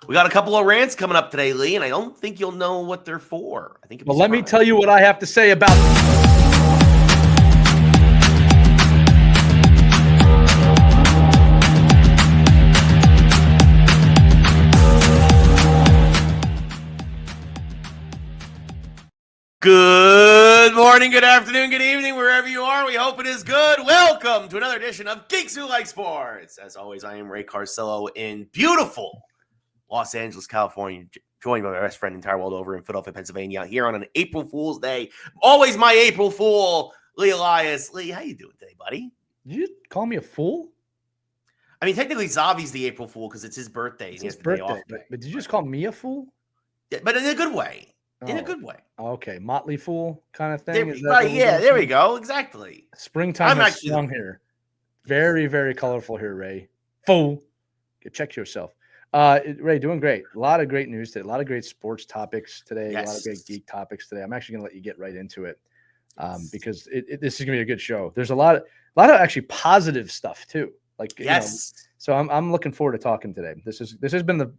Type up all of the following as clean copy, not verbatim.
We got a couple of rants coming up today, Lee, and I don't think you'll know what they're for. I think. Well, let me tell you what I have to say about. Good morning, good afternoon, good evening, wherever you are. We hope it is good. Welcome to another edition of Geeks Who Like Sports. As always, I am Ray Carcello in beautiful Los Angeles, California, joined by my best friend the entire world over in Philadelphia, Pennsylvania, here on an April Fool's Day. Always my April Fool, Lee Elias. Lee, how you doing today, buddy? Did you call me a fool? I mean, technically, Zavi's the April Fool because it's his birthday. It's his birthday, but did you just call me a fool? Yeah, but in a good way. In a good way. Okay, Motley Fool kind of thing. There we go. Exactly. Springtime is strong here. Very, very colorful here, Ray. Fool. Check yourself. Ray, doing great. A lot of great news today. A lot of great sports topics today. Yes. A lot of great geek topics today. I'm actually going to let you get right into it because this is going to be a good show. There's a lot of actually positive stuff too. So I'm looking forward to talking today. This has been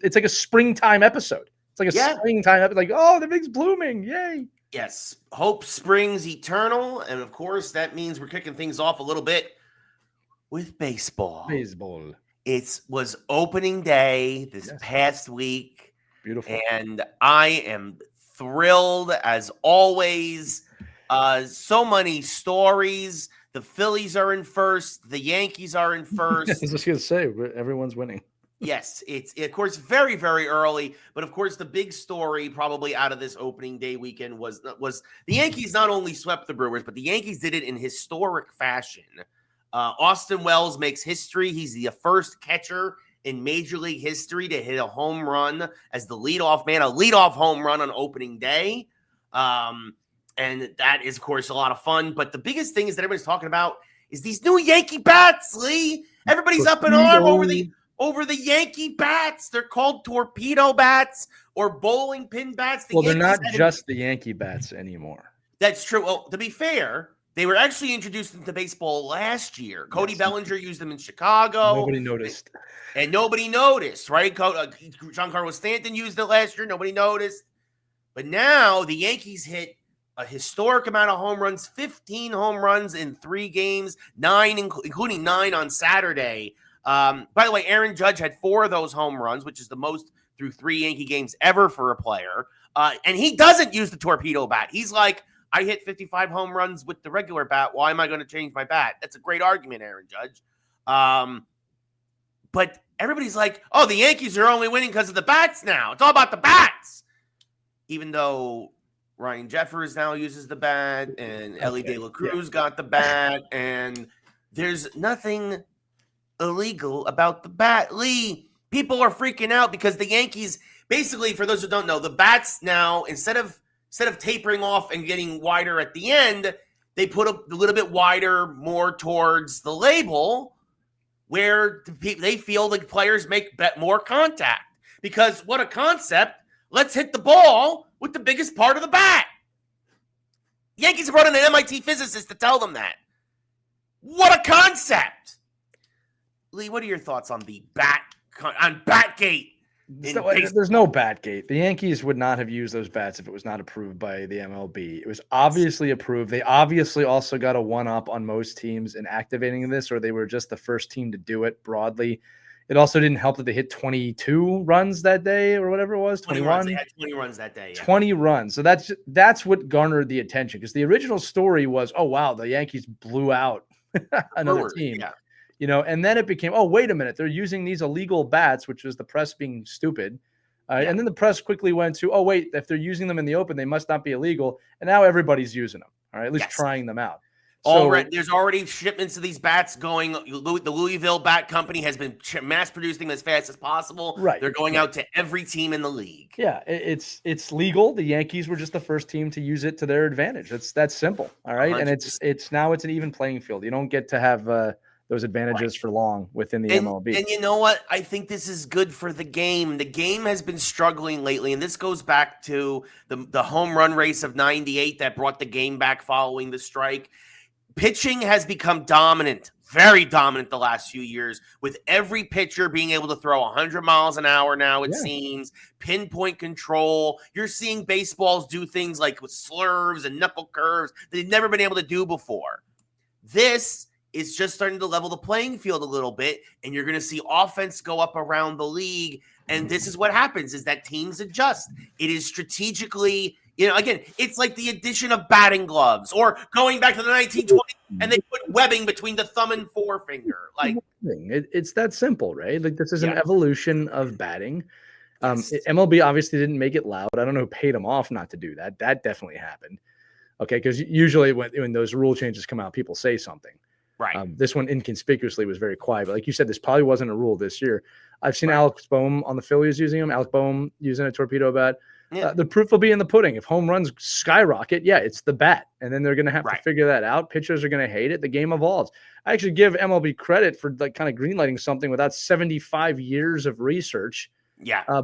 it's like a springtime episode. It's like a springtime episode. Like, oh, the thing's blooming. Yay. Yes. Hope springs eternal. And of course, that means we're kicking things off a little bit with baseball. It was opening day this past week. Beautiful. And I am thrilled as always. So many stories. The Phillies are in first. The Yankees are in first. I was just going to say, everyone's winning. Yes, it's of course very, very early, but of course the big story probably out of this opening day weekend was the Yankees not only swept the Brewers, but the Yankees did it in historic fashion. Austin Wells makes history. He's the first catcher in Major League history to hit a home run as the leadoff man, a leadoff home run on opening day. And that is, of course, a lot of fun. But the biggest thing is that everybody's talking about is these new Yankee bats, Lee. Everybody's up in arm over the Yankee bats. They're called torpedo bats or bowling pin bats. They're not just the Yankee bats anymore. That's true. Well, to be fair, they were actually introduced into baseball last year. Cody Bellinger used them in Chicago. Nobody noticed. And nobody noticed, right? Giancarlo Stanton used it last year. Nobody noticed. But now the Yankees hit a historic amount of home runs, 15 home runs in 3 games, 9, including 9 on Saturday. By the way, Aaron Judge had 4 of those home runs, which is the most through 3 Yankee games ever for a player. And he doesn't use the torpedo bat. He's like, I hit 55 home runs with the regular bat. Why am I going to change my bat? That's a great argument, Aaron Judge. But everybody's like, oh, the Yankees are only winning because of the bats now. It's all about the bats. Even though Ryan Jeffers now uses the bat and Ellie De La Cruz got the bat, and there's nothing illegal about the bat. Lee, people are freaking out because the Yankees, basically, for those who don't know, the bats now, instead of tapering off and getting wider at the end, they put a little bit wider, more towards the label, where they feel the players make more contact. Because what a concept! Let's hit the ball with the biggest part of the bat. Yankees brought in an MIT physicist to tell them that. What a concept! Lee, what are your thoughts on the batgate? There's no batgate. The Yankees would not have used those bats if it was not approved by the MLB. It was obviously approved. They obviously also got a one-up on most teams in activating this, or they were just the first team to do it broadly. It also didn't help that they hit 22 runs that day or whatever it was, 21. They had 20 runs that day. Yeah. 20 runs. So that's what garnered the attention, because the original story was, oh, wow, the Yankees blew out another team. Yeah. You know, and then it became, oh, wait a minute, they're using these illegal bats, which was the press being stupid. And then the press quickly went to, oh, wait, if they're using them in the open, they must not be illegal. And now everybody's using them, all right, at least trying them out. There's already shipments of these bats going. The Louisville Bat Company has been mass producing them as fast as possible. Right. They're going out to every team in the league. Yeah, it's legal. The Yankees were just the first team to use it to their advantage. That's simple. All right. 100%. And it's now it's an even playing field. You don't get to have those advantages for long within the MLB. And you know what? I think this is good for the game. The game has been struggling lately, and this goes back to the home run race of '98 that brought the game back following the strike. Pitching has become dominant very dominant the last few years, with every pitcher being able to throw 100 miles an hour now, it seems. Pinpoint control. You're seeing baseballs do things like with slurves and knuckle curves that they've never been able to do before. This is just starting to level the playing field a little bit, and you're going to see offense go up around the league. And this is what happens, is that teams adjust. It is strategically, again, it's like the addition of batting gloves, or going back to the 1920s and they put webbing between the thumb and forefinger. Like, it's that simple, right? Like, this is an evolution of batting. MLB obviously didn't make it loud. I don't know who paid them off not to do that. That definitely happened. Okay, because usually when those rule changes come out, people say something. Right. This one inconspicuously was very quiet. But like you said, this probably wasn't a rule this year. I've seen Alex Boehm on the Phillies using them. Alex Boehm using a torpedo bat. Yeah. The proof will be in the pudding. If home runs skyrocket, it's the bat. And then they're going to have to figure that out. Pitchers are going to hate it. The game evolves. I actually give MLB credit for like kind of greenlighting something without 75 years of research.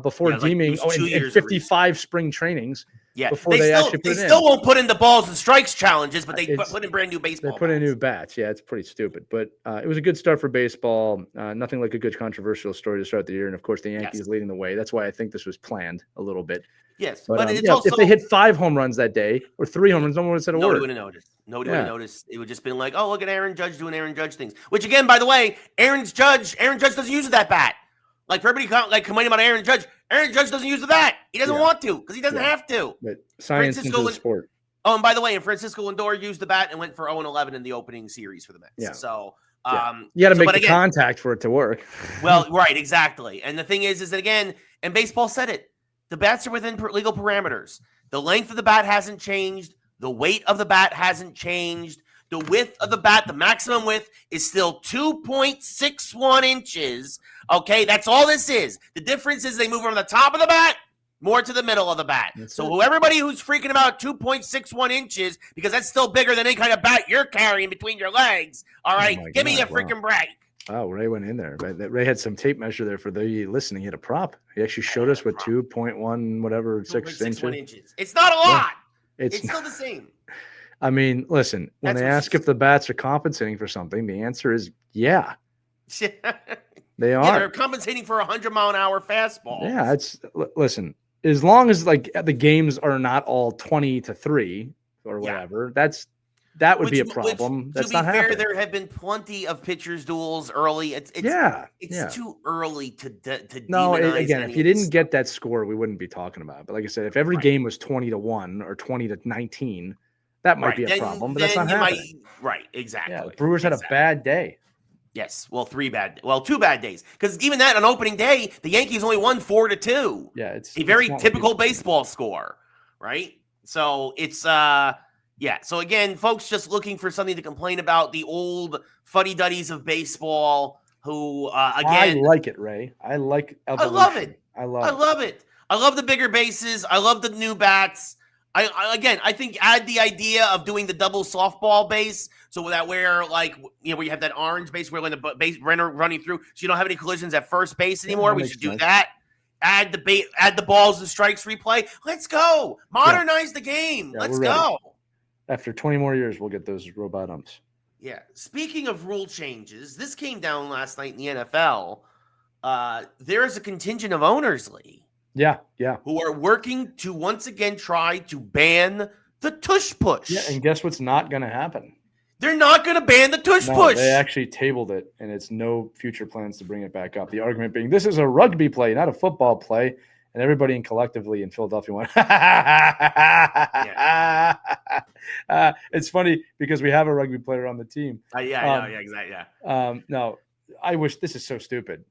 Before deeming and 55 spring trainings. Before they still won't put in the balls and strikes challenges, but they put in brand new baseball. They put in new bats. Yeah, it's pretty stupid, but it was a good start for baseball. Nothing like a good controversial story to start the year, and of course the Yankees leading the way. That's why I think this was planned a little bit. Yes, but it's also, if they hit 5 home runs that day or 3 home runs, no one would have said a word. Nobody would have noticed. Nobody would have noticed. It would just been like, oh, look at Aaron Judge doing Aaron Judge things. Which again, by the way, Aaron Judge doesn't use that bat. Like, for everybody complaining about Aaron Judge doesn't use the bat. He doesn't want to, because he doesn't have to. But science into the sport. Oh, and by the way, Francisco Lindor used the bat and went for 0-11 in the opening series for the Mets. Yeah. So, you got to make the contact for it to work. Well, right, exactly. And the thing is that, again, and baseball said it, the bats are within legal parameters. The length of the bat hasn't changed. The weight of the bat hasn't changed. The width of the bat, the maximum width, is still 2.61 inches. Okay, that's all this is. The difference is they move from the top of the bat more to the middle of the bat. Everybody who's freaking about 2.61 inches, because that's still bigger than any kind of bat you're carrying between your legs, all right, give me a freaking break. Oh, Ray went in there. Ray had some tape measure there for the listening. He had a prop. He actually showed us what 2.1 whatever 6 inches. It's not a lot. It's still the same. I mean, listen, when they ask if the bats are compensating for something, the answer is yeah. They are. They're compensating for 100-mile-an-hour fastball. Yeah, listen, as long as like the games are not all 20-3 or whatever, that would be a problem. That's not happening. To be fair, there have been plenty of pitchers duels early. It's too early to demonize again, if you didn't get that score, we wouldn't be talking about it. But like I said, if every game was 20-1 or 20-19, that might be a problem, but that's not happening. Right, exactly. Yeah, the Brewers had a bad day. Yes, 2 bad days. Because even that, on opening day, the Yankees only won 4-2. Yeah, it's a very typical baseball score, right? So it's So again, folks just looking for something to complain about, the old fuddy-duddies of baseball who, again... I like it, Ray. I like evolution. I love it. I love it. I love the bigger bases. I love the new bats. I think add the idea of doing the double softball base, so that where you have that orange base where when the base running through, so you don't have any collisions at first base anymore. We should do that. Add the balls and strikes replay. Let's go. Modernize the game. Let's go. After 20 more years, we'll get those robot umps. Yeah. Speaking of rule changes, this came down last night in the NFL. There is a contingent of owners, Lee. Yeah. Who are working to once again try to ban the Tush Push. Yeah, and guess what's not going to happen? They're not going to ban the Tush Push. They actually tabled it, and it's no future plans to bring it back up. The argument being, this is a rugby play, not a football play. And everybody collectively in Philadelphia went, it's funny because we have a rugby player on the team. Exactly. No, I wish this is so stupid.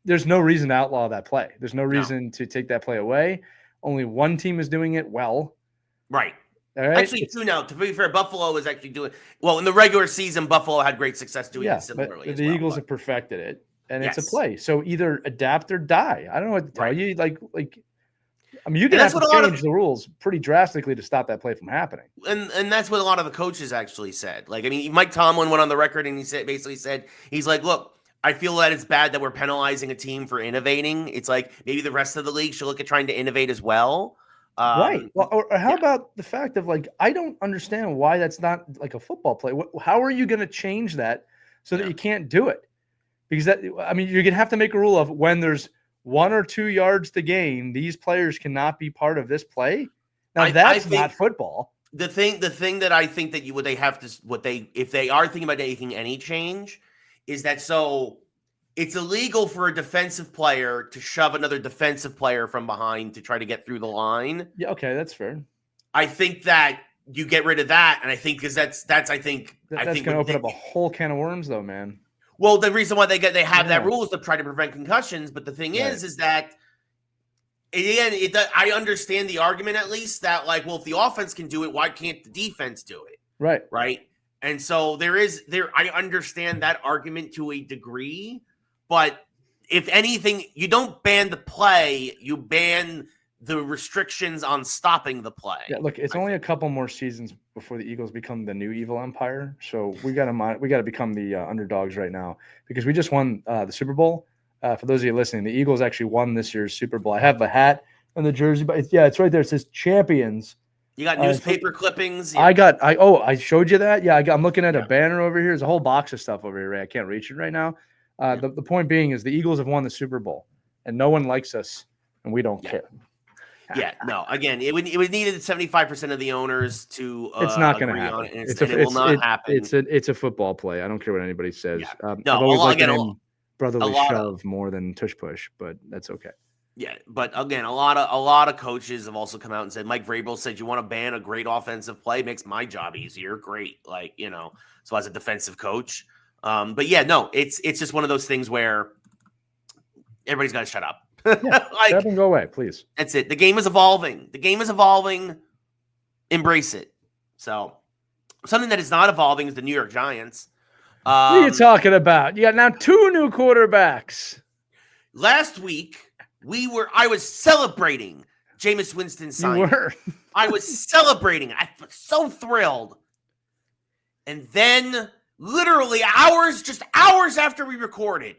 There's no reason to outlaw that play. There's no reason to take that play away. Only one team is doing it well. Right. All right? Actually, two now. To be fair, Buffalo is actually doing well in the regular season. Buffalo had great success doing it similarly. But the Eagles have perfected it, and it's a play. So either adapt or die. I don't know what to tell you. You can have to change the rules pretty drastically to stop that play from happening. And that's what a lot of the coaches actually said. Mike Tomlin went on the record and he said, he's like, look, I feel that it's bad that we're penalizing a team for innovating. It's like maybe the rest of the league should look at trying to innovate as well. Right. Well, or how about the fact of like, I don't understand why that's not like a football play. How are you going to change that so that you can't do it? Because that, I mean, you're going to have to make a rule of when there's 1 or 2 yards to gain, these players cannot be part of this play. Now that's not football. The thing that I think that if they are thinking about making any change is that so it's illegal for a defensive player to shove another defensive player from behind to try to get through the line. Yeah, okay, that's fair. I think that you get rid of that, and I think because that's going to open up a whole can of worms, though, man. Well, the reason why they have that rule is to try to prevent concussions, but the thing is that again, I understand the argument at least that like, well, if the offense can do it, why can't the defense do it? Right. And so I understand that argument to a degree. But if anything, you don't ban the play, you ban the restrictions on stopping the play. Yeah, look, it's only a couple more seasons before the Eagles become the new evil empire. So we got to become the underdogs right now because we just won the Super Bowl. For those of you listening, the Eagles actually won this year's Super Bowl. I have the hat and the jersey, but it's right there. It says champions. You got newspaper clippings. I showed you that. Yeah, I'm looking at a banner over here. There's a whole box of stuff over here, Ray. I can't reach it right now. The point being is the Eagles have won the Super Bowl, and no one likes us, and we don't care. Yeah, no. Again, it would need 75% of the owners to. It's not going to happen. It will not happen. It's a football play. I don't care what anybody says. Yeah. I've always liked the name brotherly shove more than tush push, but that's okay. Yeah, but again, a lot of coaches have also come out and said. Mike Vrabel said, "You want to ban a great offensive play? Makes my job easier." Great, So as a defensive coach. But yeah, no, it's just one of those things where everybody's got to shut up. Shut up and go away, please. That's it. The game is evolving. Embrace it. So something that is not evolving is the New York Giants. What are you talking about? You got now 2 new quarterbacks. Last week, I was celebrating Jameis Winston signing. You were. I was celebrating. I was so thrilled. And then literally just hours after we recorded,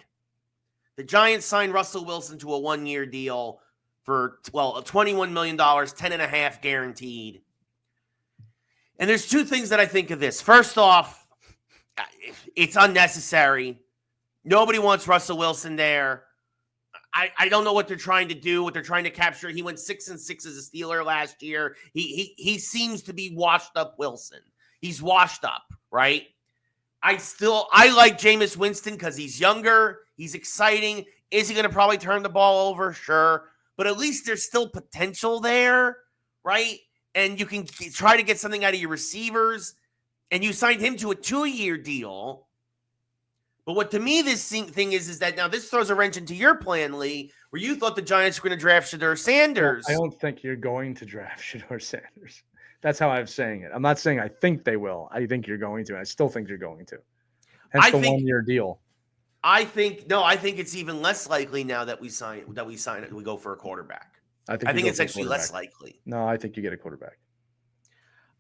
the Giants signed Russell Wilson to a 1-year deal for, $21 million, 10.5 guaranteed. And there's 2 things that I think of this. First off, it's unnecessary. Nobody wants Russell Wilson there. I don't know what they're trying to do, what they're trying to capture. He went 6-6 as a Steeler last year. He seems to be washed up Wilson. He's washed up, right? I like Jameis Winston because he's younger. He's exciting. Is he going to probably turn the ball over? Sure. But at least there's still potential there, right? And you can try to get something out of your receivers. And you signed him to a 2-year deal. But what to me this thing is that now this throws a wrench into your plan, Lee, where you thought the Giants were going to draft Shedeur Sanders. I don't think you're going to draft Shedeur Sanders. That's how I'm saying it. I'm not saying I think they will. I think you're going to. I still think you're going to. Hence the 1-year deal. I think it's even less likely now that we sign it. We go for a quarterback. I think it's actually less likely. No, I think you get a quarterback.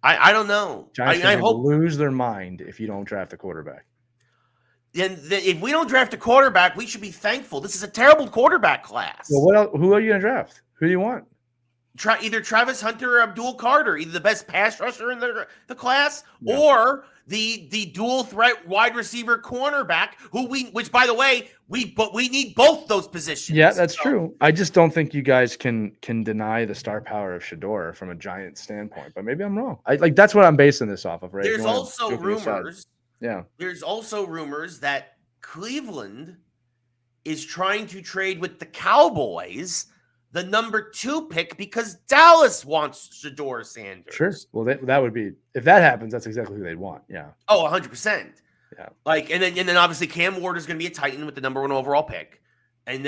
I don't know. Giants I hope lose their mind if you don't draft a quarterback. Then if we don't draft a quarterback, we should be thankful. This is a terrible quarterback class. Well, who are you going to draft? Who do you want? Either Travis Hunter or Abdul Carter, either the best pass rusher in the class, or the dual threat wide receiver cornerback, which by the way, we need both those positions. Yeah, that's true. I just don't think you guys can deny the star power of Shedeur from a Giant standpoint. But maybe I'm wrong. That's what I'm basing this off of, right? There's also rumors. Yeah. There's also rumors that Cleveland is trying to trade with the Cowboys the number 2 pick because Dallas wants Shedeur Sanders. Sure. Well, that would be, if that happens, that's exactly who they'd want. Yeah. Oh, 100%. Yeah. And then obviously Cam Ward is going to be a Titan with the number 1 overall pick. And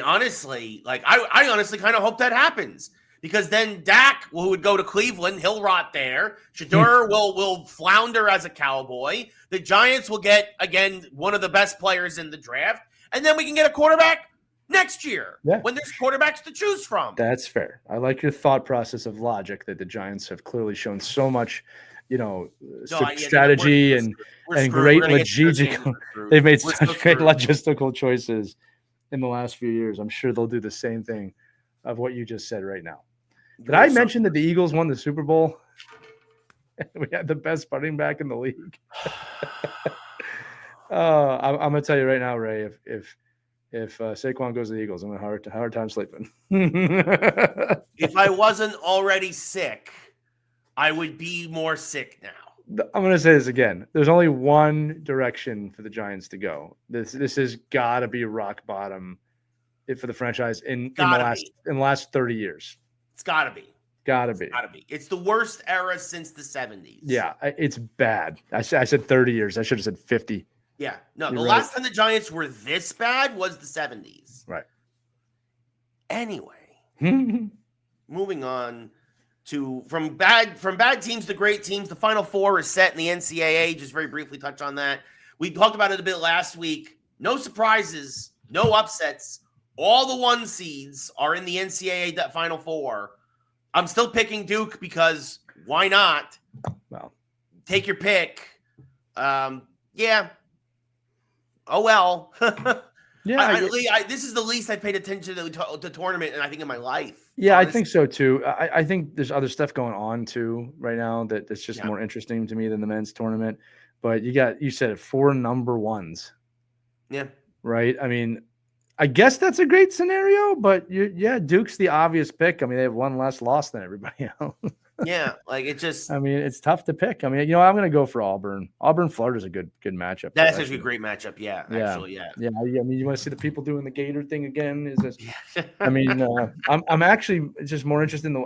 honestly, I honestly kind of hope that happens because then Dak would go to Cleveland. He'll rot there. Shedeur will flounder as a Cowboy. The Giants will get, again, one of the best players in the draft. And then we can get a quarterback next year when there's quarterbacks to choose from. That's fair. I like your thought process of logic that the Giants have clearly shown so much, strategy and great logistical. They've made such great logistical choices in the last few years. I'm sure they'll do the same thing of what you just said right now. Did I mention that the Eagles won the Super Bowl? We had the best running back in the league. I'm gonna tell you right now, Ray. If Saquon goes to the Eagles, I'm gonna have a hard time sleeping. If I wasn't already sick, I would be more sick now. I'm gonna say this again. There's only one direction for the Giants to go. This has got to be rock bottom for the franchise in the last 30 years. It's got to be. Gotta be. It's the worst era since the 70s. Yeah, it's bad. I said 30 years. I should have said 50. Yeah. No, the last time the Giants were this bad was the 70s. Right. Anyway, moving on to from bad teams to great teams. The Final Four is set in the NCAA. Just very briefly touch on that. We talked about it a bit last week. No surprises, no upsets. All the 1 seeds are in the NCAA Final Four. I'm still picking Duke because why not? Well, take your pick. Yeah. Oh well. Yeah. This is the least I paid attention to the tournament, and I think in my life. Yeah, honestly. I think so too. I think there's other stuff going on too right now that's just more interesting to me than the men's tournament. But you said it, 4 number 1s. Yeah. Right. I mean, I guess that's a great scenario, but Duke's the obvious pick. I mean, they have 1 less loss than everybody else. Yeah, like it just. I mean, it's tough to pick. I mean, I'm going to go for Auburn. Florida's a good matchup. That's actually a great matchup. Yeah, actually, yeah. Yeah. I mean, you want to see the people doing the Gator thing again? Is this? I mean, I'm actually just more interested in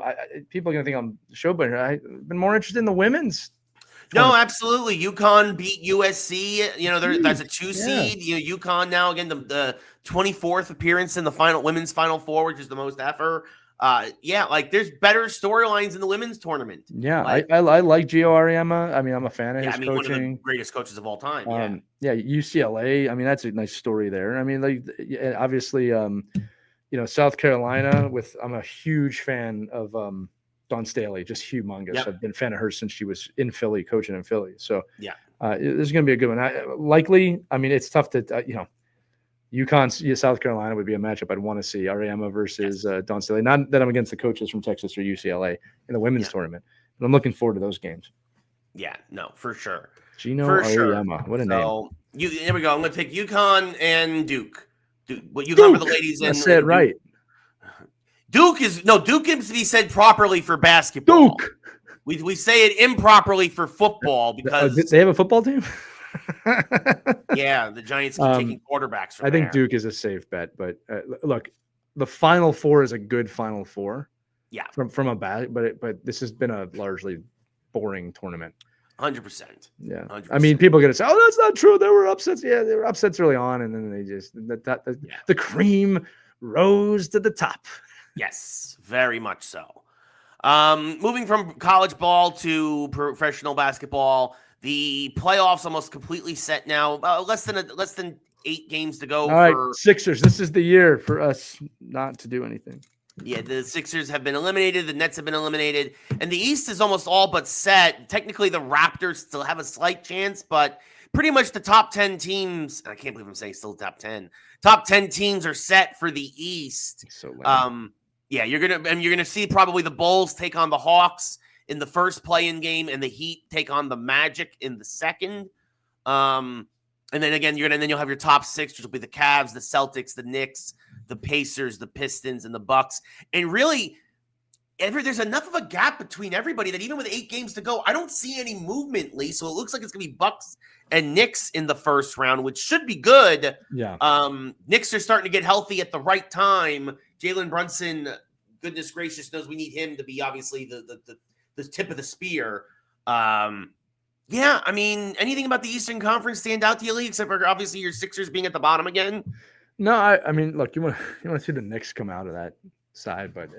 people are going to think I'm showboating. I've been more interested in the women's. No, absolutely. UConn beat USC. That's a 2 seed. UConn now again the 24th appearance in the women's Final Four, which is the most ever. There's better storylines in the women's tournament. Yeah, I like Gio Auriemma. I mean, I'm a fan of his coaching. One of the greatest coaches of all time. UCLA. I mean, that's a nice story there. I mean, obviously, South Carolina. I'm a huge fan of Dawn Staley, just humongous. Yep. I've been a fan of her since she was in Philly, coaching in Philly. So yeah, this is going to be a good one. Likely, I mean, it's tough to UConn, South Carolina would be a matchup I'd want to see. Auriemma versus Dawn Staley. Not that I'm against the coaches from Texas or UCLA in the women's tournament, but I'm looking forward to those games. Yeah, no, for sure. Gino Auriemma, what a name. There we go. I'm going to take UConn and Duke. UConn for the ladies. I said right. Duke needs to be said properly for basketball. Duke. We say it improperly for football because they have a football team. Yeah, the Giants keep taking quarterbacks. I think Duke is a safe bet, but look, the Final Four is a good Final Four. Yeah, from a bad, but this has been a largely boring tournament. 100%. Yeah, 100%. I mean, people are gonna say, "Oh, that's not true. There were upsets." Yeah, there were upsets early on, and then they just the cream rose to the top. Yes, very much so. Moving from college ball to professional basketball, the playoffs almost completely set now. Less than 8 games to go. All right, Sixers. This is the year for us not to do anything. Yeah, the Sixers have been eliminated. The Nets have been eliminated. And the East is almost all but set. Technically, the Raptors still have a slight chance, but pretty much the top 10 teams, I can't believe I'm saying still top 10. Top 10 teams are set for the East. So lame. Yeah, you're gonna see probably the Bulls take on the Hawks in the first play-in game, and the Heat take on the Magic in the second. And then again, you'll have your top 6, which will be the Cavs, the Celtics, the Knicks, the Pacers, the Pistons, and the Bucks. And really, there's enough of a gap between everybody that even with 8 games to go, I don't see any movement, Lee. So it looks like it's gonna be Bucks and Knicks in the first round, which should be good. Yeah. Knicks are starting to get healthy at the right time. Jalen Brunson, goodness gracious, knows we need him to be obviously the tip of the spear. Yeah, I mean, anything about the Eastern Conference stand out to you, Lee, except for obviously your Sixers being at the bottom again? No, I mean, look, you want to see the Knicks come out of that side, but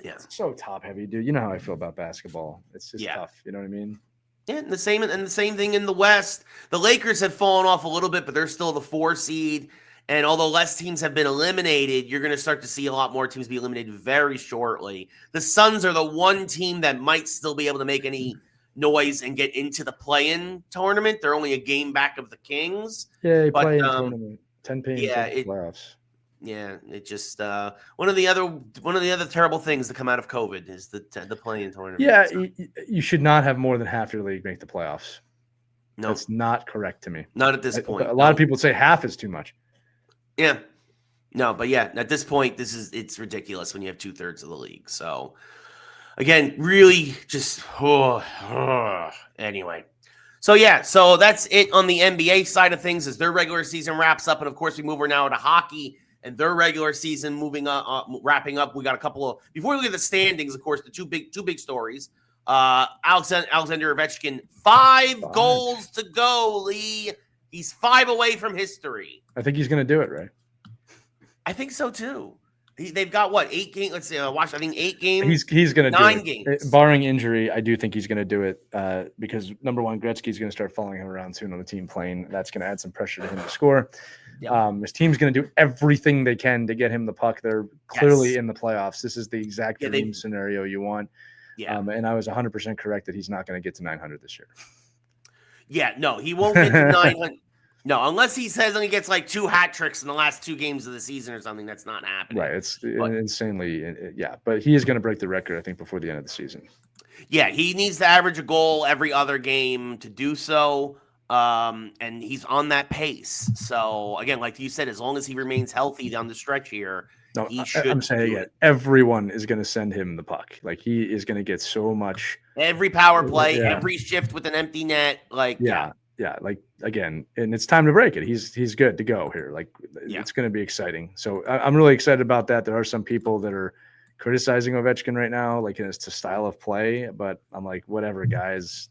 it's so top heavy, dude. You know how I feel about basketball. It's just tough. You know what I mean? Yeah, and the same thing in the West. The Lakers have fallen off a little bit, but they're still the 4 seed. And although less teams have been eliminated, you're going to start to see a lot more teams be eliminated very shortly. The Suns are the one team that might still be able to make any noise and get into the play-in tournament. They're only a game back of the Kings. Yeah, play-in tournament. 10 games playoffs. Yeah, it just one of the other terrible things to come out of COVID is the play-in tournament. Yeah, so. You should not have more than half your league make the playoffs. No, that's not correct to me. Not at this point. A lot of people say half is too much. Yeah, no, but yeah, at this point, it's ridiculous when you have 2/3 of the league. So again, really, just anyway. So yeah, so that's it on the NBA side of things as their regular season wraps up, and of course we move now to hockey. And their regular season wrapping up. We got a couple of before we look at the standings. Of course, the two big stories. Alexander Ovechkin, 5 goals to go. Lee, he's 5 away from history. I think he's going to do it, right? I think so too. They've got what 8 games? Let's see. Watch. I think 8 games. He's going to 9 do it. games, barring injury. I do think he's going to do it because number one, Gretzky's going to start following him around soon on the team plane. That's going to add some pressure to him to score. Yep. His team's going to do everything they can to get him the puck. They're clearly in the playoffs. This is the exact dream scenario you want. Yeah. And I was 100% correct that he's not going to get to 900 this year. Yeah, no, he won't get to 900. No, unless he says he gets like 2 hat tricks in the last 2 games of the season or something. That's not happening. Right. It's insanely. Yeah. But he is going to break the record, I think, before the end of the season. Yeah. He needs to average a goal every other game to do so. And he's on that pace. So again, like you said, as long as he remains healthy down the stretch here, he should. I'm saying it. Everyone is going to send him the puck. Like he is going to get so much. Every power play, every shift with an empty net. Like yeah. Like again, and it's time to break it. He's good to go here. Like it's going to be exciting. So I'm really excited about that. There are some people that are criticizing Ovechkin right now, like it's a style of play, but I'm like, whatever, guys.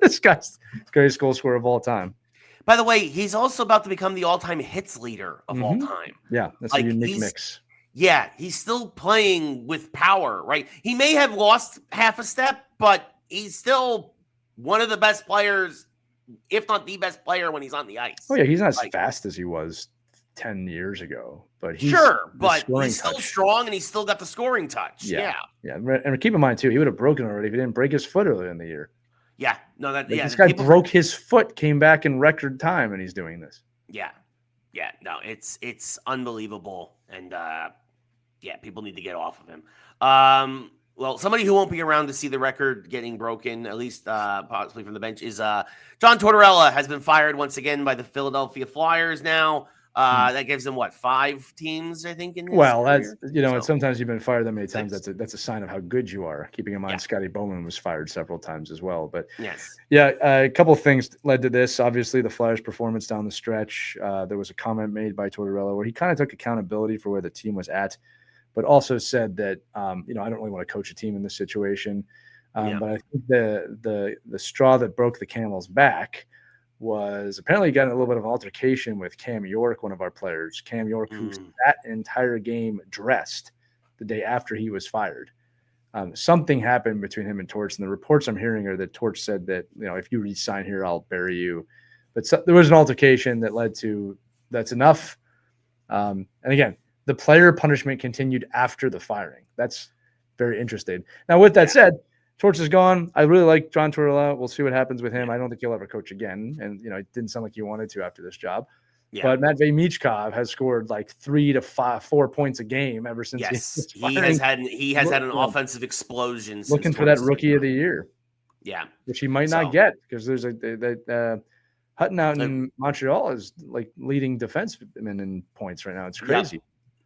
This guy's the greatest goal scorer of all time. By the way, he's also about to become the all-time hits leader of all time. Yeah, that's like, a unique mix. Yeah, he's still playing with power, right? He may have lost half a step, but he's still one of the best players, if not the best player when he's on the ice. Oh, yeah, he's not as fast as he was 10 years ago, but he's still strong and he's still got the scoring touch. Yeah. And keep in mind too, he would have broken already if he didn't break his foot earlier in the year. Yeah, no, this guy broke his foot, came back in record time, and he's doing this. Yeah, no, it's unbelievable, and people need to get off of him. Well, somebody who won't be around to see the record getting broken, at least possibly from the bench, is John Tortorella has been fired once again by the Philadelphia Flyers now. That gives them 5 teams, I think. That's and sometimes you've been fired that many times. That's a sign of how good you are. Keeping in mind, Scotty Bowman was fired several times as well. But a couple of things led to this. Obviously, the Flyers' performance down the stretch. There was a comment made by Tortorella where he kind of took accountability for where the team was at, but also said that I don't really want to coach a team in this situation. But I think the straw that broke the camel's back was apparently got in a little bit of an altercation with Cam York, one of our players. Cam York, who that entire game dressed the day after he was fired. Something happened between him and Torch, and the reports I'm hearing are that Torch said that, if you resign here, I'll bury you. But there was an altercation that led to that's enough. And again, the player punishment continued after the firing. That's very interesting. Now, with that said, Torch is gone. I really like John Tortorella. We'll see what happens with him. I don't think he'll ever coach again. And, it didn't sound like he wanted to after this job. Yeah. But Matvei Michkov has scored like 3 to 4 points a game ever since he has had an offensive explosion. Looking for that rookie of the year. Yeah. Which he might not get because there's Hutton out in Montreal is like leading defenseman in points right now. It's crazy.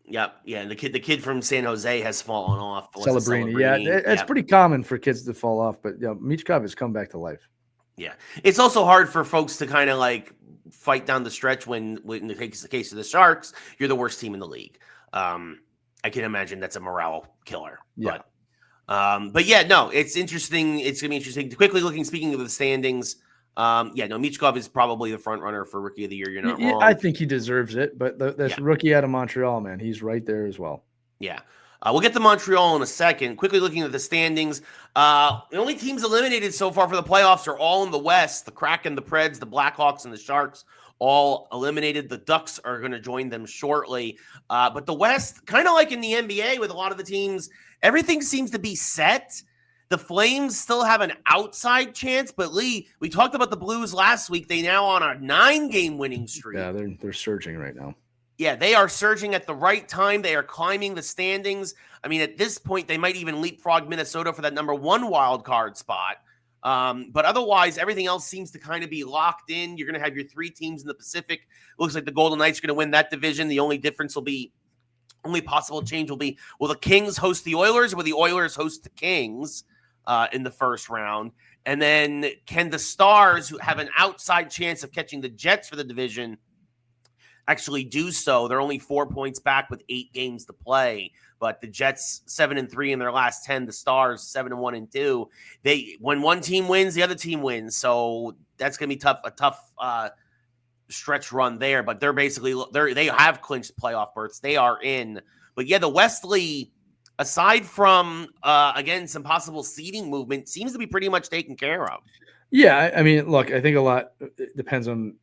Yep. Yeah. And the kid from San Jose has fallen off. Celebrini. Yeah. It's pretty common for kids to fall off, but Michkov has come back to life. Yeah. It's also hard for folks to kind of like fight down the stretch when it takes the case of the Sharks, you're the worst team in the league. I can imagine that's a morale killer. Yeah. But it's interesting. It's going to be interesting. Quickly looking, speaking of the standings, Michkov is probably the front runner for Rookie of the Year. You're not wrong. I think he deserves it, but that's rookie out of Montreal, man. He's right there as well. Yeah. We'll get to Montreal in a second. Quickly looking at the standings, the only teams eliminated so far for the playoffs are all in the West. The Kraken, the Preds, the Blackhawks, and the Sharks all eliminated. The Ducks are going to join them shortly. But the West, kind of like in the NBA with a lot of the teams, everything seems to be set. The Flames still have an outside chance, but Lee, we talked about the Blues last week. They now on a 9-game winning streak. Yeah, they're surging right now. Yeah, they are surging at the right time. They are climbing the standings. I mean, at this point, they might even leapfrog Minnesota for that number 1 wild card spot. But otherwise, everything else seems to kind of be locked in. You're going to have your 3 teams in the Pacific. Looks like the Golden Knights are going to win that division. The only possible change will be, will the Kings host the Oilers, or will the Oilers host the Kings in the first round? And then can the Stars, who have an outside chance of catching the Jets for the division, actually do so? They're only 4 points back with 8 games to play, but the Jets 7-3 in their last 10. The Stars 7-1-2. When one team wins, the other team wins. So that's going to be a tough stretch run there. But they have clinched playoff berths. They are in. But yeah, the Wesley, aside from again some possible seeding movement, seems to be pretty much taken care of. Yeah, I mean, look, I think a lot depends on.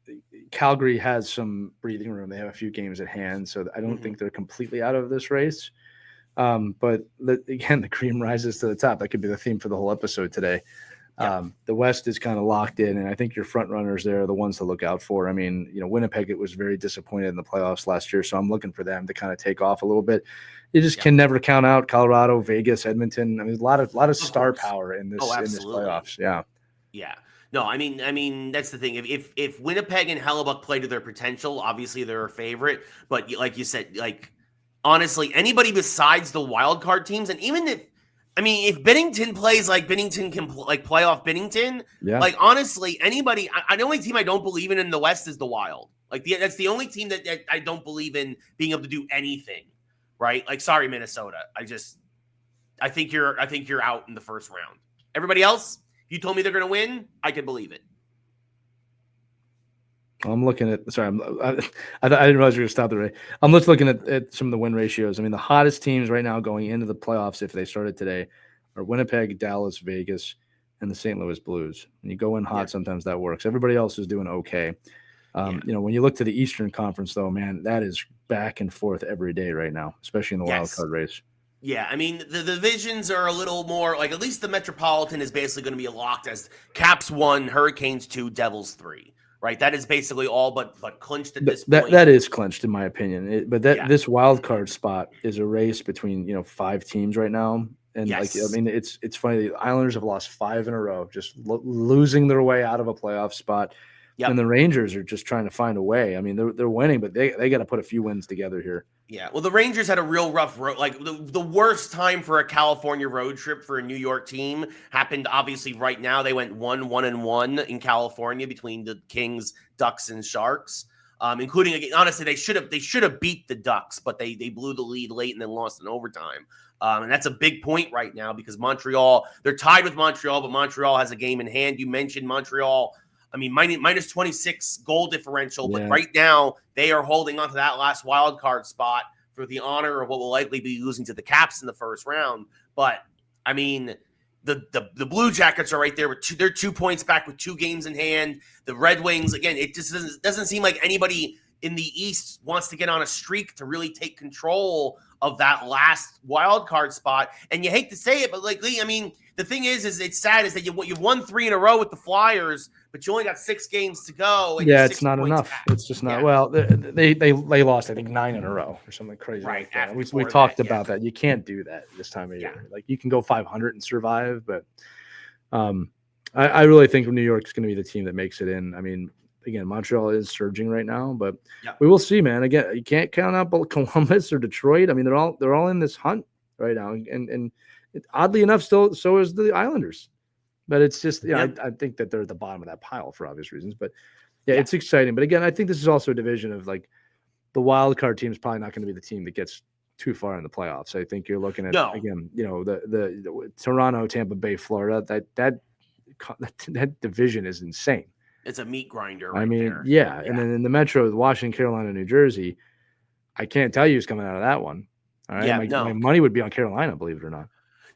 Calgary has some breathing room. They have a few games at hand, so I don't think they're completely out of this race. But again, the cream rises to the top. That could be the theme for the whole episode today. The West is kind of locked in, and I think your front runners there are the ones to look out for. I mean, Winnipeg, it was very disappointed in the playoffs last year, so I'm looking for them to kind of take off a little bit. You just can never count out Colorado, Vegas, Edmonton. I mean, a lot of star power in this playoffs. Yeah. Yeah. No, I mean that's the thing. If Winnipeg and Hellebuck play to their potential, obviously they're a favorite. But like you said, like honestly, anybody besides the wild card teams, and even if Bennington plays like Bennington can play off Bennington, like honestly, anybody. The only team I don't believe in the West is the Wild. Like that's the only team that I don't believe in being able to do anything. Right? Like, sorry, Minnesota. I think you're out in the first round. Everybody else, you told me they're going to win, I could believe it. I'm looking at. Sorry, I didn't realize you were going to stop the race. I'm just looking at some of the win ratios. I mean, the hottest teams right now going into the playoffs, if they started today, are Winnipeg, Dallas, Vegas, and the St. Louis Blues. When you go in hot, sometimes that works. Everybody else is doing okay. When you look to the Eastern Conference, though, man, that is back and forth every day right now, especially in the wild card race. Yeah, I mean, the divisions are a little more, like, at least the Metropolitan is basically going to be locked as Caps 1, Hurricanes 2, Devils 3, right? That is basically all but clinched at this point. That is clinched, in my opinion. This wild card spot is a race between, 5 teams right now. And, it's funny. The Islanders have lost 5 in a row, just losing their way out of a playoff spot. Yep. And the Rangers are just trying to find a way. I mean, they're winning, but they got to put a few wins together here. Yeah, well, the Rangers had a real rough road. Like the worst time for a California road trip for a New York team happened. Obviously, right now they went 1-1 in California between the Kings, Ducks, and Sharks. Including, again, honestly, they should have beat the Ducks, but they blew the lead late and then lost in overtime. And that's a big point right now because Montreal, they're tied with Montreal, but Montreal has a game in hand. You mentioned Montreal. I mean, minus 26 goal differential, but right now they are holding on to that last wild card spot for the honor of what will likely be losing to the Caps in the first round. But I mean, the Blue Jackets are right there they're 2 points back with 2 games in hand. The Red Wings, again, it just doesn't seem like anybody in the East wants to get on a streak to really take control of that last wild card spot. And you hate to say it, but like Lee, I mean, the thing is it's sad is that you've won 3 in a row with the Flyers, but you only got 6 games to go. And it's not enough. Back. It's just not. Yeah. Well, they lost, I think, 9 in a row or something crazy. Right. Like that. We talked about that. You can't do that this time of year. Like you can go 500 and survive, but I really think New York's going to be the team that makes it in. I mean, again, Montreal is surging right now, but we will see, man. Again, you can't count out Columbus or Detroit. I mean, they're all in this hunt right now, and oddly enough, so is the Islanders. But it's just, I think that they're at the bottom of that pile for obvious reasons. But it's exciting. But again, I think this is also a division of like the wild card team is probably not going to be the team that gets too far in the playoffs. I think you're looking at again, the Toronto, Tampa Bay, Florida. That division is insane. It's a meat grinder. Right there. And then in the Metro, Washington, Carolina, New Jersey, I can't tell you who's coming out of that one. All right, my money would be on Carolina, believe it or not.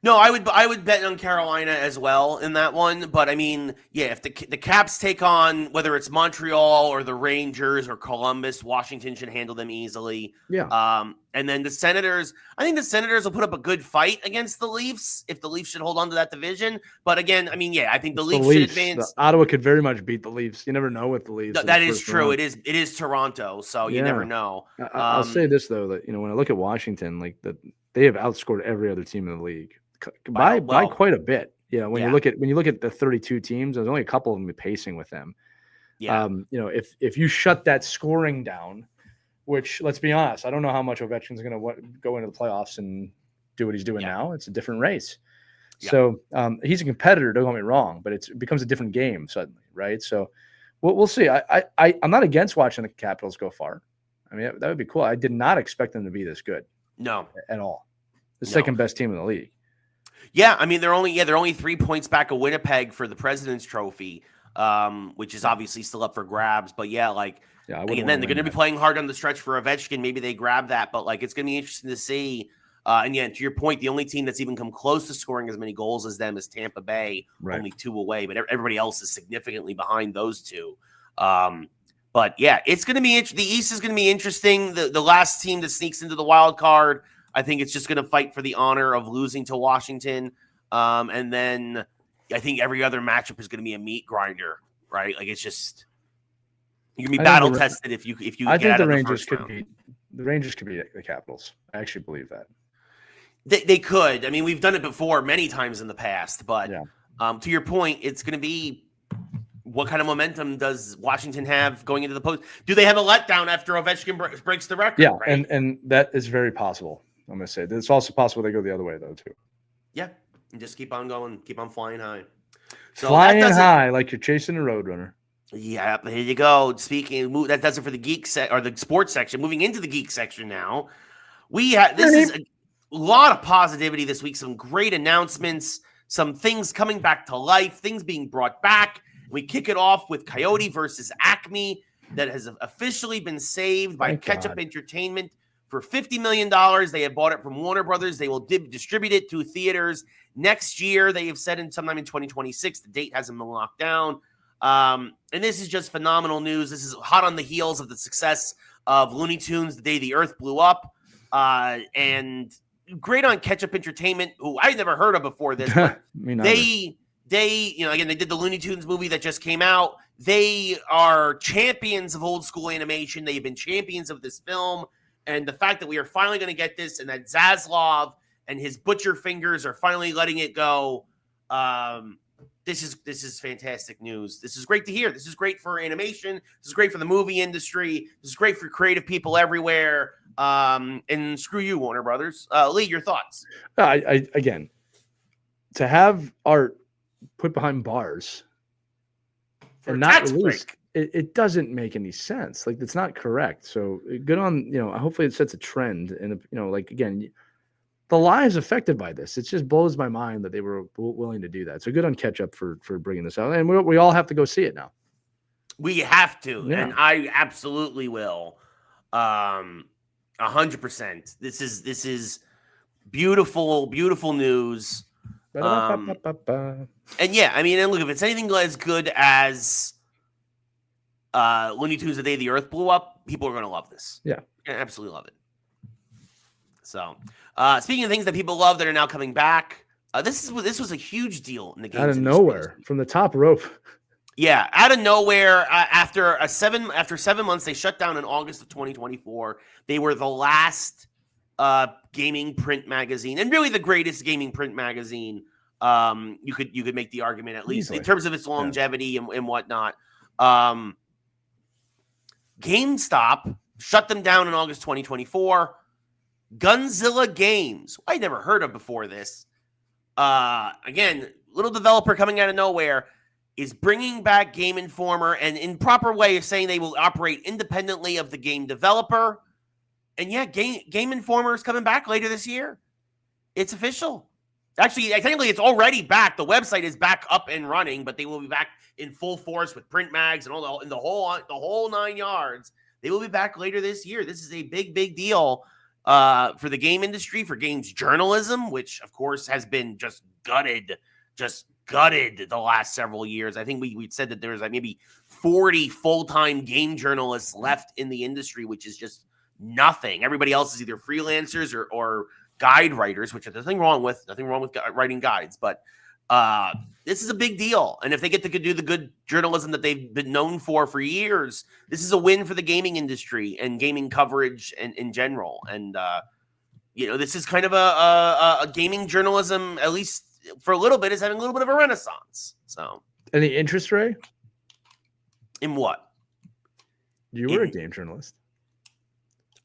No, I would bet on Carolina as well in that one. But I mean, if the Caps take on whether it's Montreal or the Rangers or Columbus, Washington should handle them easily. Yeah. And then the Senators, I think the Senators will put up a good fight against the Leafs if the Leafs should hold on to that division. But again, I mean, yeah, I think the Leafs should advance. Ottawa could very much beat the Leafs. You never know with the Leafs. That is true. Round. It is Toronto, so you never know. I'll say this though, that when I look at Washington, like they have outscored every other team in the league by quite a bit. When you look at the 32 teams, there's only a couple of them pacing with them. Yeah. If you shut that scoring down, which, let's be honest, I don't know how much Ovechkin's going to go into the playoffs and do what he's doing now. It's a different race. Yeah. So he's a competitor, don't get me wrong, but it becomes a different game suddenly, right? So we'll see. I'm not against watching the Capitals go far. I mean, that would be cool. I did not expect them to be this good. No. At all. The second best team in the league. Yeah, I mean, they're only 3 points back of Winnipeg for the President's Trophy, which is obviously still up for grabs. But and then they're going to be playing hard on the stretch for Ovechkin. Maybe they grab that, but it's going to be interesting to see. And to your point, the only team that's even come close to scoring as many goals as them is Tampa Bay, only 2 away. But everybody else is significantly behind those two. But yeah, it's going to be the East is going to be interesting. The last team that sneaks into the wild card, I think it's just going to fight for the honor of losing to Washington. And then I think every other matchup is going to be a meat grinder, right? Like it's just. You can be battle tested if you. I think the Rangers could beat the Capitals. I actually believe that they could. I mean, we've done it before many times in the past. But to your point, it's going to be what kind of momentum does Washington have going into the post? Do they have a letdown after Ovechkin breaks the record? Yeah, right? and that is very possible. I'm going to say it's also possible they go the other way though too. Yeah, and just keep on going, keep on flying high. So flying high like you're chasing a roadrunner. Yeah, here you go. Speaking, that does it for the geek or the sports section. Moving into the geek section now, this is a lot of positivity this week. Some great announcements, some things coming back to life, things being brought back. We kick it off with Coyote versus Acme that has officially been saved by Ketchup Entertainment for $50 million. They have bought it from Warner Brothers. They will distribute it to theaters next year. They have said sometime in 2026. The date hasn't been locked down. And this is just phenomenal news. This is hot on the heels of the success of Looney Tunes, The Day the Earth Blew Up, and great on Ketchup Entertainment, who I never heard of before this. But they again, they did the Looney Tunes movie that just came out. They are champions of old school animation. They've been champions of this film, and the fact that we are finally going to get this, and that Zaslav and his butcher fingers are finally letting it go. This is fantastic news. This is great to hear. This is great for animation. This is great for the movie industry. This is great for creative people everywhere. And screw you, Warner Brothers. Lee, your thoughts? Again, to have art put behind bars and not released, it doesn't make any sense. Like, it's not correct. So good on, hopefully it sets a trend. And, again, the lives affected by this. It just blows my mind that they were willing to do that. So good on Ketchup for bringing this out. And we all have to go see it now. We have to. Yeah. And I absolutely will. 100%. This is beautiful, beautiful news. And yeah, I mean, and look, if it's anything as good as Looney Tunes, The Day the Earth Blew Up, people are going to love this. Yeah. You're going to absolutely love it. So, speaking of things that people love that are now coming back, this was a huge deal in the game. Out of nowhere, from the top rope. Yeah, out of nowhere. After 7 months, they shut down in August of 2024. They were the last gaming print magazine, and really the greatest gaming print magazine. You could make the argument, at least in terms of its longevity and whatnot. GameStop shut them down in August 2024. Gunzilla Games, I never heard of before this. Again, little developer coming out of nowhere, is bringing back Game Informer, and in proper way is saying they will operate independently of the game developer. And yeah, Game Informer is coming back later this year. It's official. Actually, technically, it's already back. The website is back up and running, but they will be back in full force with print mags and the whole 9 yards. They will be back later this year. This is a big, big deal for the game industry, for games journalism, which of course has been just gutted the last several years. I think we said that there's maybe 40 full-time game journalists left in the industry, which is just nothing. Everybody else is either freelancers or guide writers, which there's nothing wrong with writing guides, but this is a big deal. And if they get to do the good journalism that they've been known for years, this is a win for the gaming industry and gaming coverage in general. And this is kind of a gaming journalism, at least for a little bit, is having a little bit of a renaissance. So, any interest, Ray? In what? You were a game journalist.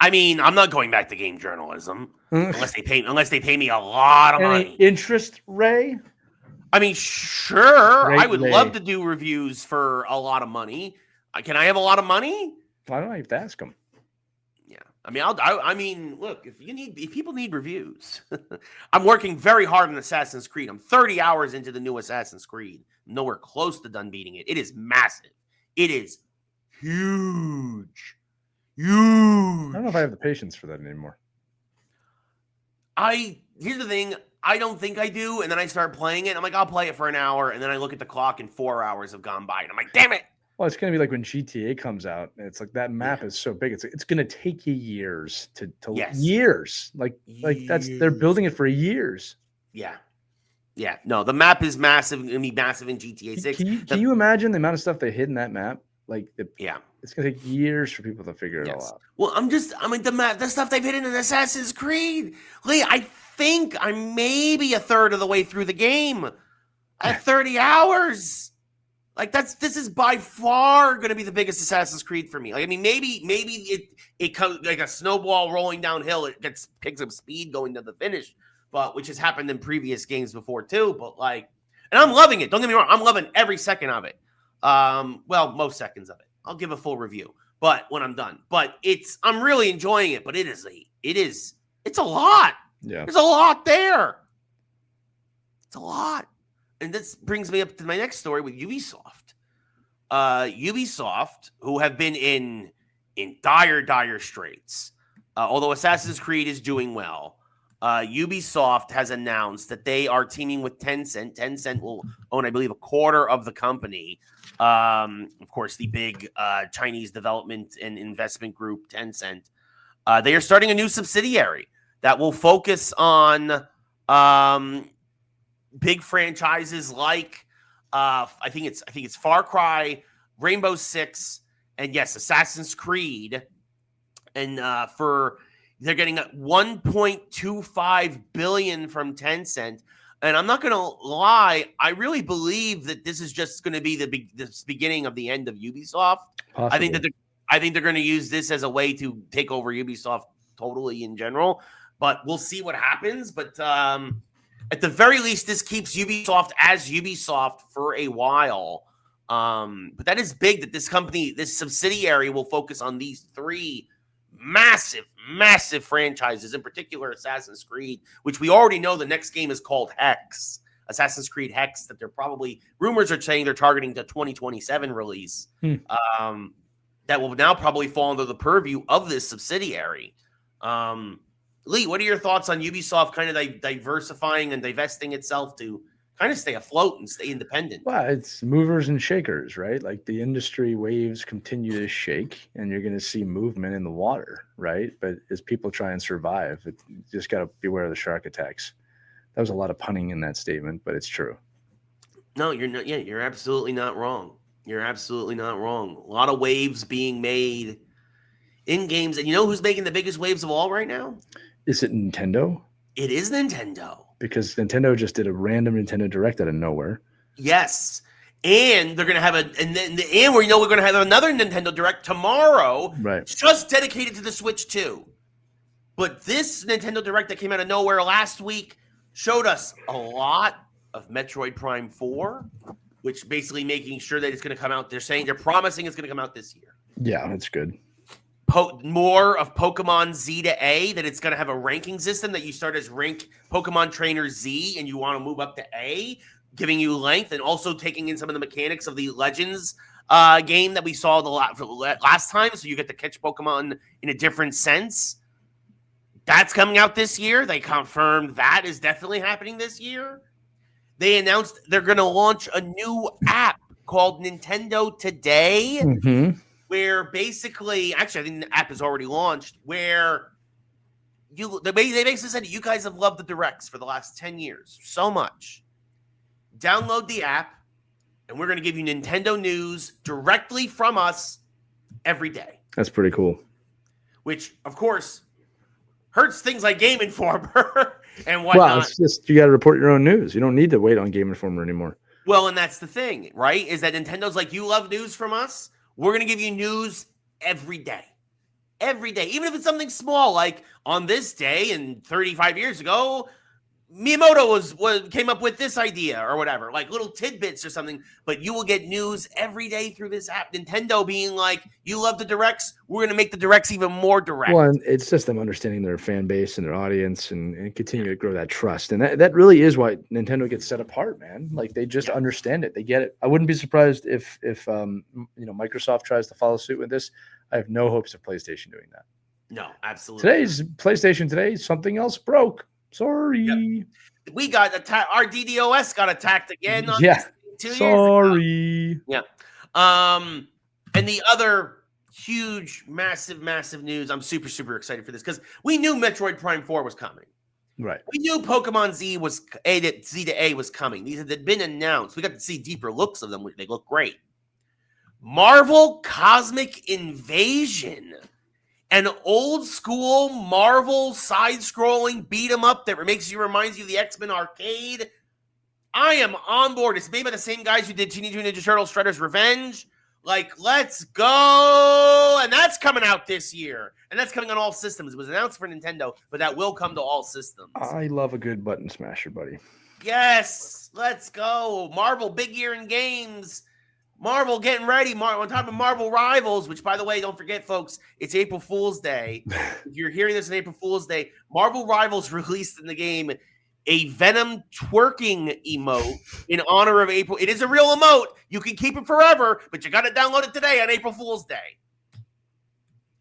I mean, I'm not going back to game journalism unless they pay me a lot of money. Interest, Ray? I mean, sure. I would love to do reviews for a lot of money. Can I have a lot of money? I don't know. You have to ask them. Yeah. I mean, I mean, look, if people need reviews, I'm working very hard on Assassin's Creed. I'm 30 hours into the new Assassin's Creed. I'm nowhere close to done beating it. It is massive. It is huge. Huge. I don't know if I have the patience for that anymore. Here's the thing. I don't think I do. And then I start playing it. I'm like, I'll play it for an hour. And then I look at the clock and 4 hours have gone by. And I'm like, damn it. Well, it's going to be like when GTA comes out. It's like that map is so big. It's going to take you years to years. Like they're building it for years. Yeah. Yeah. No, the map is massive. It's going to be massive in GTA 6. Can you imagine the amount of stuff they hid in that map? Yeah. It's going to take years for people to figure it all out. Well, the stuff they've hidden in Assassin's Creed. Lee, I think I'm maybe a third of the way through the game at 30 hours. Like this is by far going to be the biggest Assassin's Creed for me. Like, I mean, maybe it comes like a snowball rolling downhill. It picks up speed going to the finish, but which has happened in previous games before too. But and I'm loving it. Don't get me wrong. I'm loving every second of it. Well, most seconds of it. I'll give a full review, but when I'm done. But I'm really enjoying it. But it's a lot. Yeah, there's a lot there. It's a lot, and this brings me up to my next story with Ubisoft. Ubisoft, who have been in dire straits, although Assassin's Creed is doing well. Ubisoft has announced that they are teaming with Tencent. Tencent will own, I believe, a quarter of the company. Of course, the big Chinese development and investment group, Tencent. They are starting a new subsidiary that will focus on big franchises like I think it's Far Cry, Rainbow Six, and yes, Assassin's Creed. And they're getting $1.25 billion from Tencent. And I'm not going to lie, I really believe that this is just going to be the beginning of the end of Ubisoft. Possibly. I think they're going to use this as a way to take over Ubisoft totally in general. But we'll see what happens. But at the very least, this keeps Ubisoft as Ubisoft for a while. But that is big that this company, this subsidiary, will focus on these three massive franchises, in particular Assassin's Creed, which we already know the next game is called Hex. Assassin's Creed Hex, that they're probably, rumors are saying they're targeting the 2027 release. That will now probably fall under the purview of this subsidiary. Lee, what are your thoughts on Ubisoft kind of diversifying and divesting itself to kind of stay afloat and stay independent? Well, it's movers and shakers, right? Like the industry waves continue to shake and you're going to see movement in the water, right? But as people try and survive, you just got to beware of the shark attacks. That was a lot of punning in that statement, but it's true. No, you're not. Yeah, you're absolutely not wrong. You're absolutely not wrong. A lot of waves being made in games. And you know who's making the biggest waves of all right now? Is it Nintendo? It is Nintendo. Because Nintendo just did a random Nintendo Direct out of nowhere. Yes. And they're going to have we're going to have another Nintendo Direct tomorrow. Right. Just dedicated to the Switch 2. But this Nintendo Direct that came out of nowhere last week showed us a lot of Metroid Prime 4, which basically making sure that it's going to come out. They're promising it's going to come out this year. Yeah, that's good. More of Pokemon Z to A, that it's going to have a ranking system that you start as rank Pokemon Trainer Z and you want to move up to A, giving you length, and also taking in some of the mechanics of the Legends game that we saw the last time, so you get to catch Pokemon in a different sense. That's coming out this year. They confirmed that is definitely happening this year. They announced they're going to launch a new app called Nintendo Today. Mm-hmm. where basically, actually, I think the app is already launched, where they basically said, you guys have loved the directs for the last 10 years so much. Download the app, and we're going to give you Nintendo news directly from us every day. That's pretty cool. Which, of course, hurts things like Game Informer and whatnot. Well, it's just you got to report your own news. You don't need to wait on Game Informer anymore. Well, and that's the thing, right? Is that Nintendo's like, you love news from us? We're going to give you news every day. Every day. Even if it's something small, like on this day and 35 years ago, Miyamoto came up with this idea or whatever, like little tidbits or something, but you will get news every day through this app. Nintendo being like, you love the directs, we're going to make the directs even more direct. Well, and it's just them understanding their fan base and their audience and continue to grow that trust. And that really is why Nintendo gets set apart, man. Like they just understand it. They get it. I wouldn't be surprised if Microsoft tries to follow suit with this. I have no hopes of PlayStation doing that. No, absolutely. Today's PlayStation today, something else broke. Sorry. Yep. We got attacked. Our DDoS got attacked again. On 2 years Sorry. Yeah. And the other huge, massive news. I'm super excited for this because we knew Metroid Prime 4 was coming. Right. We knew Pokemon Z to A was coming. These had been announced. We got to see deeper looks of them. They look great. Marvel Cosmic Invasion. An old school Marvel side-scrolling beat-em-up that reminds you of the X-Men arcade. I am on board. It's made by the same guys who did Teenage Mutant Ninja Turtles Shredder's Revenge. Like, let's go! And that's coming out this year. And that's coming on all systems. It was announced for Nintendo, but that will come to all systems. I love a good button smasher, buddy. Yes! Let's go! Marvel, big year in games. Marvel getting ready. On top of Marvel Rivals, which, by the way, don't forget, folks, it's April Fool's Day. If you're hearing this on April Fool's Day, Marvel Rivals released in the game a Venom twerking emote in honor of April. It is a real emote. You can keep it forever, but you got to download it today on April Fool's Day.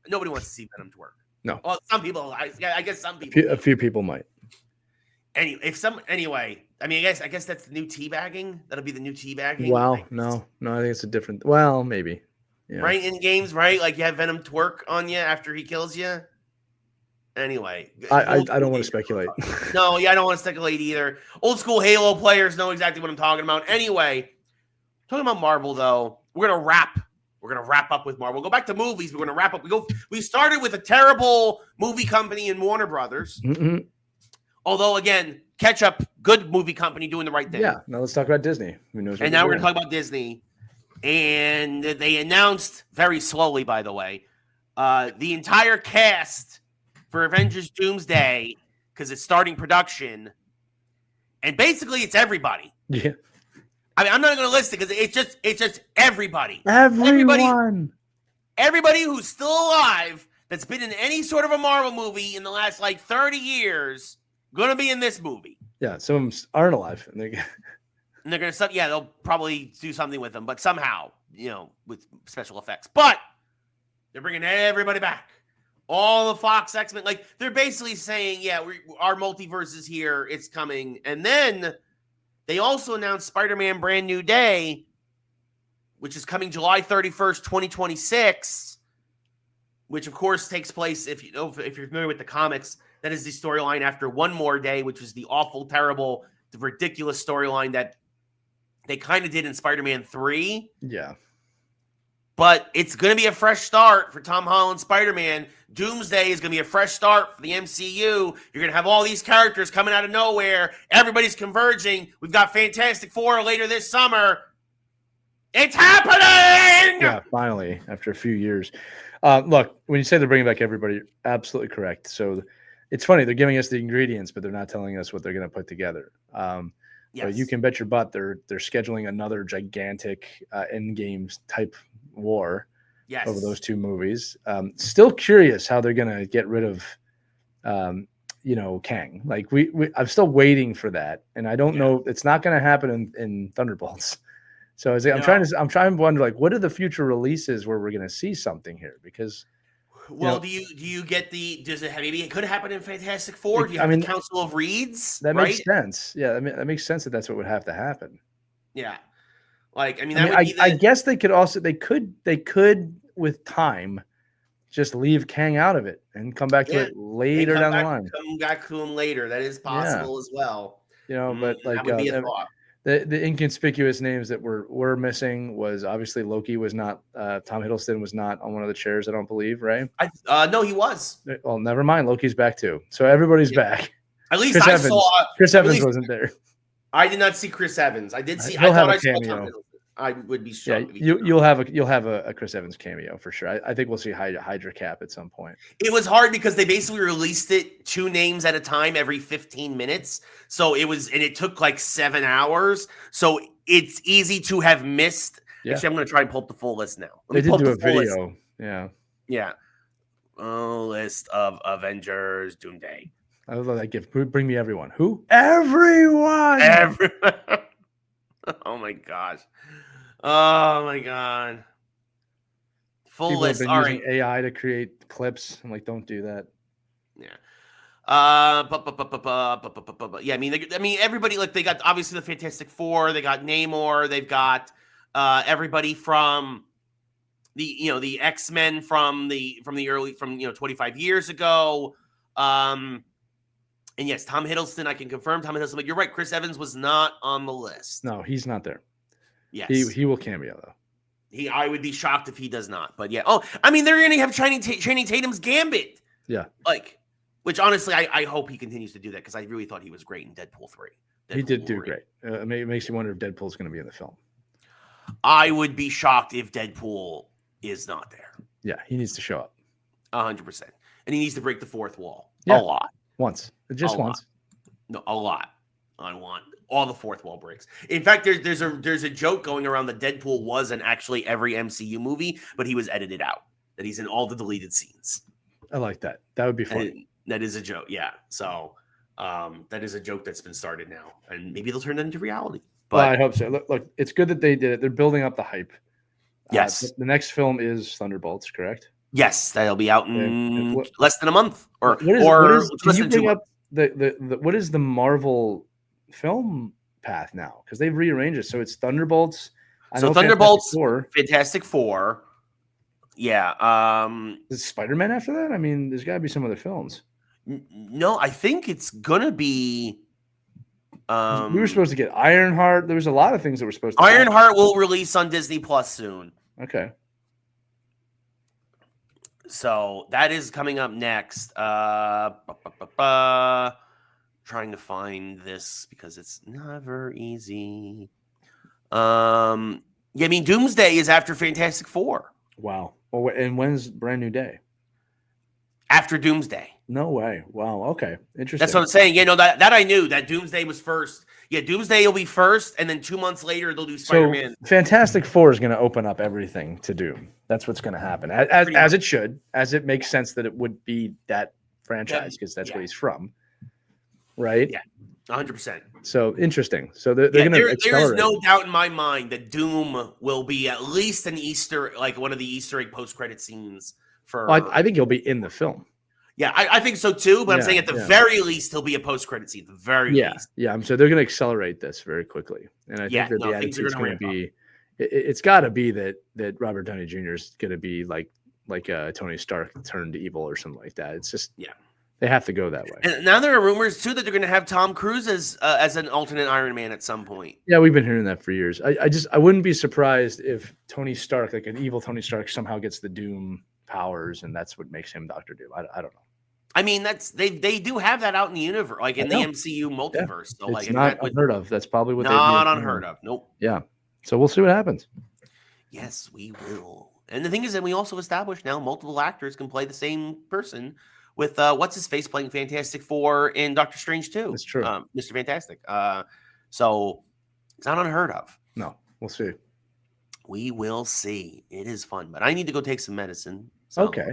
Nobody wants to see Venom twerk. No. Well, some people. I guess some people. A few people might. Anyway, I mean, I guess that's the new teabagging. That'll be the new teabagging. Wow, no, I think it's a different. Well, maybe. Yeah. Right in games, right? Like you have Venom twerk on you after he kills you. Anyway, I don't want to speculate. No, I don't want to speculate either. Old school Halo players know exactly what I'm talking about. Anyway, talking about Marvel though, we're gonna wrap up with Marvel. Go back to movies. We're gonna wrap up. We started with a terrible movie company in Warner Brothers. Mm-hmm. Although, again, catch up, good movie company doing the right thing. Yeah. Now let's talk about Disney. Who knows? And now we're going to talk about Disney. And they announced, very slowly, by the way, the entire cast for Avengers Doomsday because it's starting production. And basically, it's everybody. Yeah. I mean, I'm not going to list it because it's just everybody. Everyone. Everybody who's still alive that's been in any sort of a Marvel movie in the last, 30 years going to be in this movie. Yeah, some of them aren't alive. And they're going to, they'll probably do something with them, but somehow, with special effects. But they're bringing everybody back. All the Fox X-Men. Like, they're basically saying, our multiverse is here. It's coming. And then they also announced Spider-Man Brand New Day, which is coming July 31st, 2026, which, of course, takes place, if you're familiar with the comics, that is the storyline after One More Day, which was the awful, terrible, the ridiculous storyline that they kind of did in Spider-Man 3. Yeah. But it's going to be a fresh start for Tom Holland's Spider-Man. Doomsday is going to be a fresh start for the MCU. You're going to have all these characters coming out of nowhere. Everybody's converging. We've got Fantastic Four later this summer. It's happening! Yeah, finally, after a few years. Look, when you say they're bringing back everybody, you're absolutely correct. So it's funny. They're giving us the ingredients, but they're not telling us what they're going to put together. Yes. But you can bet your butt they're scheduling another gigantic Endgame type war over those two movies. Still curious how they're going to get rid of, Kang. Like I'm still waiting for that, and I don't know. It's not going to happen in Thunderbolts. So I'm trying to wonder, like, what are the future releases where we're going to see something here? Because, do you get maybe it could happen in Fantastic Four? Do you have the Council of Reeds? That makes sense. Yeah, that makes sense that's what would have to happen. Yeah, I guess they could with time, just leave Kang out of it and come back to it later down the line. Come back to him later. That is possible as well. But like that would be a thought. The inconspicuous names that were missing was obviously Loki was not. Tom Hiddleston was not on one of the chairs. I don't believe, right? No, he was. Well, never mind. Loki's back too. So everybody's back. At least saw Chris Evans wasn't there. I did not see Chris Evans. I did see. I thought I saw Tom Hiddleston. I would be shocked. Yeah, you'll have a Chris Evans cameo for sure. I think we'll see Hydra Cap at some point. It was hard because they basically released it 2 names at a time every 15 minutes. So it took like 7 hours. So it's easy to have missed. Yeah. Actually, I'm going to try and pull up the full list now. They did do a video. List. Yeah. List of Avengers Doomsday. I love that gift. Bring me everyone. Who? Everyone. Oh my gosh. Oh my god. Full People list. Have been using AI to create clips. I'm like, don't do that. Yeah. Yeah. I mean, everybody, like, they got obviously the Fantastic Four. They got Namor. They've got everybody from the X-Men from the early 25 years ago. And yes, Tom Hiddleston. I can confirm Tom Hiddleston. But you're right. Chris Evans was not on the list. No, he's not there. Yes, he will cameo though. I would be shocked if he does not. But yeah. Oh, I mean, they're going to have Channing Tatum's Gambit. Yeah. Which honestly, I hope he continues to do that because I really thought he was great in Deadpool 3. He did do great. It makes you wonder if Deadpool's going to be in the film. I would be shocked if Deadpool is not there. Yeah, he needs to show up. 100%. And he needs to break the fourth wall. Yeah. A lot. Once. Just once. No, a lot. I want all the fourth wall breaks. In fact, there's a joke going around that Deadpool was in actually every MCU movie, but he was edited out. That he's in all the deleted scenes. I like that. That would be fun. That is a joke. Yeah. So that is a joke that's been started now, and maybe they'll turn that into reality. But well, I hope so. Look, it's good that they did it. They're building up the hype. Yes. The next film is Thunderbolts, correct? Yes, that'll be out in less than a month. Can you bring up what is the Marvel film path now? Because they've rearranged it. So it's Thunderbolts. So Thunderbolts, Fantastic Four. Yeah. Is Spider-Man after that? I mean, there's got to be some other films. No, I think it's gonna be. We were supposed to get Ironheart. There was a lot of things that were supposed to. Ironheart will release on Disney Plus soon. Okay. So that is coming up next. Trying to find this because it's never easy. Yeah, I mean, Doomsday is after Fantastic Four. Wow. Well, and when's Brand New Day? After Doomsday. No way. Wow. Okay. Interesting. That's what I'm saying. That I knew that Doomsday was first. Yeah, Doomsday will be first, and then 2 months later they'll do Spider-Man. So Fantastic Four is going to open up everything to Doom. That's what's going to happen, as it should, as it makes sense that it would be that franchise because that's where he's from, right? Yeah, 100%. So interesting. So they're going to accelerate. There is no doubt in my mind that Doom will be at least an one of the Easter egg post-credit scenes for. Well, I think he'll be in the film. Yeah, I think so too. But I'm saying at the very least, he'll be a post-credit scene. At the very least. Yeah. So they're going to accelerate this very quickly, and I think that the attitude is going to be. It's got to be that Robert Downey Jr. is going to be like Tony Stark turned evil or something like that. It's just they have to go that way. And now there are rumors too that they're going to have Tom Cruise as an alternate Iron Man at some point. Yeah, we've been hearing that for years. I wouldn't be surprised if Tony Stark, like an evil Tony Stark, somehow gets the Doom powers, and that's what makes him Dr. Doom. I don't know. I mean, they do have that out in the universe, like in the MCU multiverse. Yeah. So it's not unheard of. That's probably what not unheard of. Nope. Yeah. So we'll see what happens. Yes, we will. And the thing is that we also established now multiple actors can play the same person with what's his face playing Fantastic Four in Doctor Strange 2. That's true. Mr. Fantastic. So it's not unheard of. No, we'll see. We will see. It is fun, but I need to go take some medicine. So okay.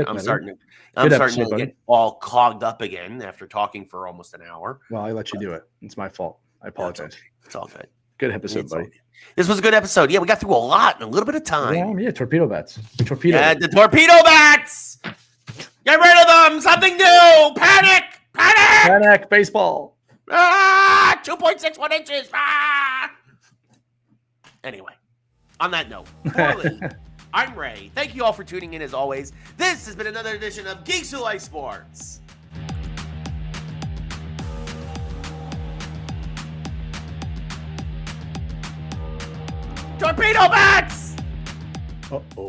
I'm starting to get all clogged up again after talking for almost an hour. Well, I let you do it. It's my fault. I apologize. It's all good. Good episode, buddy. This was a good episode. Yeah, we got through a lot in a little bit of time. Yeah, torpedo bats. The torpedo bats. Get rid of them. Something new. Panic. Panic. Baseball. 2.61 inches. Anyway, on that note, I'm Ray. Thank you all for tuning in as always. This has been another edition of Geeks Who Like Sports. Torpedo bats! Uh-oh.